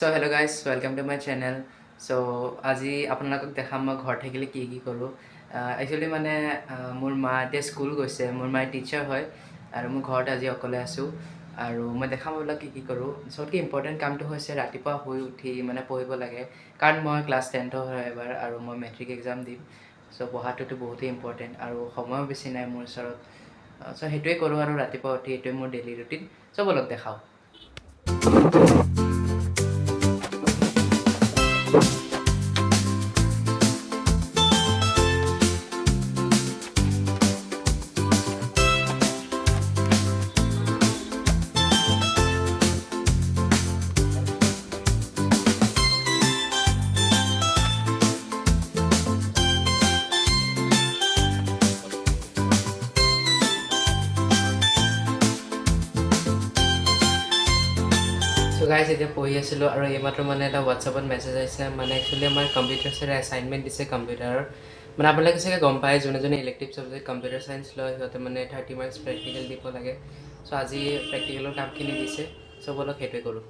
So hello guys, welcome to my channel. So আজি আপোনালোকক দেখাম মই ঘৰ থাকিলে কি কৰোঁ। একচুৱেলি মানে মোৰ মা এতিয়া স্কুল গৈছে, মোৰ মায়ে টিচাৰ হয় আৰু মই ঘৰত আজি অকলে আছোঁ আৰু মই দেখাম আপোনাক কি কৰোঁ। চবতকৈ ইম্পৰ্টেণ্ট কামটো হৈছে ৰাতিপুৱা শুই উঠি মানে পঢ়িব লাগে, কাৰণ মই ক্লাছ 10ৰ হয় এবাৰ আৰু মই মেট্ৰিক এক্সাম দিম। চ' পঢ়াটোতো বহুতেই ইম্পৰ্টেণ্ট আৰু সময়ো বেছি নাই মোৰ ওচৰত। চ' সেইটোৱে কৰোঁ আৰু ৰাতিপুৱা উঠি এইটোৱে মোৰ ডেইলি ৰুটিন। চ' বলক দেখাওঁ। So guys, এতিয়া পঢ়ি আছিলোঁ আৰু এইমাত্ৰ মানে এটা হোৱাটছআপত মেছেজ আহিছে, মানে একচুৱেলি আমাৰ কম্পিউটাৰ ছাৰে এছাইনমেণ্ট দিছে কম্পিউটাৰৰ। মানে আপোনালোকে চাগে গম পায়, যোনে ইলেক্টিভ ছাবজেক্ট কম্পিউটাৰ ছায়েন্স লয় সিহঁতে মানে 30 মাৰ্কছ প্ৰেক্টিকেল দিব লাগে। চ' আজি প্ৰেক্টিকেলৰ কামখিনি দিছে, চ' বলক সেইটোৱে কৰোঁ।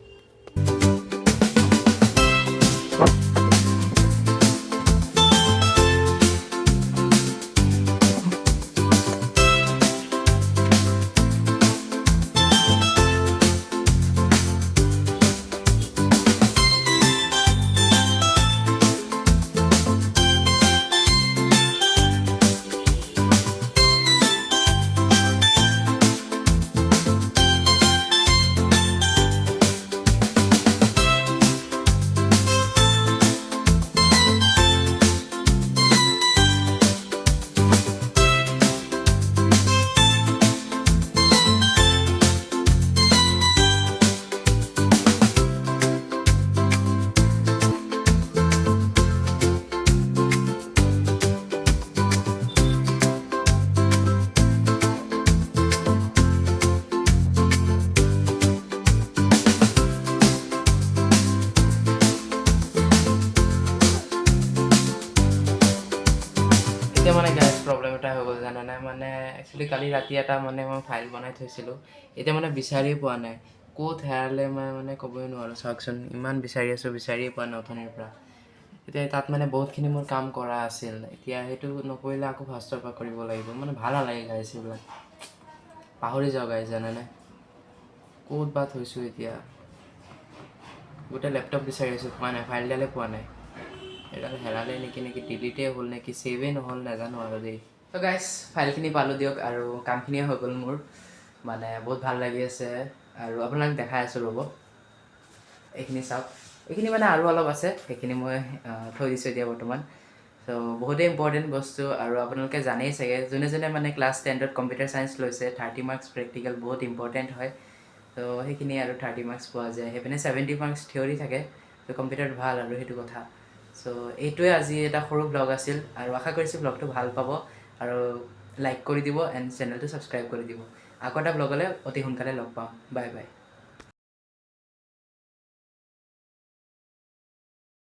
এতিয়া মানে গাইজ প্ৰব্লেম এটা হৈ গ'ল জানানে, মানে একচুৱেলি কালি ৰাতি এটা মানে মই ফাইল বনাই থৈছিলোঁ, এতিয়া মানে বিচাৰিয়ে পোৱা নাই, ক'ত হেৰালে মই মানে ক'বই নোৱাৰোঁ। চাওকচোন, ইমান বিচাৰি আছোঁ, বিচাৰিয়ে পোৱা নাই অথনিৰ পৰা। এতিয়া তাত মানে বহুতখিনি মোৰ কাম কৰা আছিল, এতিয়া সেইটো নকৰিলে আকৌ ফাৰ্ষ্টৰ পৰা কৰিব লাগিব, মানে ভাল নালাগে গাইজ এইবিলাক। পাহৰি যাওঁ গাইজ জানানে, ক'ত বা থৈছোঁ এতিয়া। গোটেই লেপটপ বিচাৰি আছোঁ, পোৱা নাই, ফাইলডালে পোৱা নাই। এডাল হেৰালে নেকি ডিলিটেই হ'ল নেকি, ছেভেই নহ'ল, নাজানো আৰু দেই। ত' গাইজ ফাইলখিনি পালোঁ দিয়ক, আৰু কামখিনিয়ে হৈ গ'ল মোৰ, মানে বহুত ভাল লাগি আছে। আৰু আপোনাক দেখাই আছোঁ ৰ'ব, এইখিনি চাওক। এইখিনি মানে আৰু অলপ আছে, সেইখিনি মই থৈ দিছোঁ এতিয়া বৰ্তমান। ত' বহুতেই ইম্পৰ্টেণ্ট বস্তু, আৰু আপোনালোকে জানেই চাগে, যোনে মানে ক্লাছ 10ত কম্পিউটাৰ ছায়েন্স লৈছে, 30 মাৰ্কছ প্ৰেক্টিকেল বহুত ইম্পৰ্টেণ্ট হয়। ত' সেইখিনি আৰু 30 মাৰ্কছ পোৱা যায়, সেইপিনে 70 মাৰ্কছ থিয়ৰী থাকে। ত' কম্পিউটাৰত ভাল আৰু সেইটো কথা। চ' এইটোৱে আজি এটা সৰু ব্লগ আছিল, আৰু আশা কৰিছোঁ ব্লগটো ভাল পাব, আৰু লাইক কৰি দিব এণ্ড চেনেলটো ছাবস্ক্ৰাইব কৰি দিব। আকৌ এটা ব্লগলৈ অতি সোনকালে লগ পাম। Bye bye.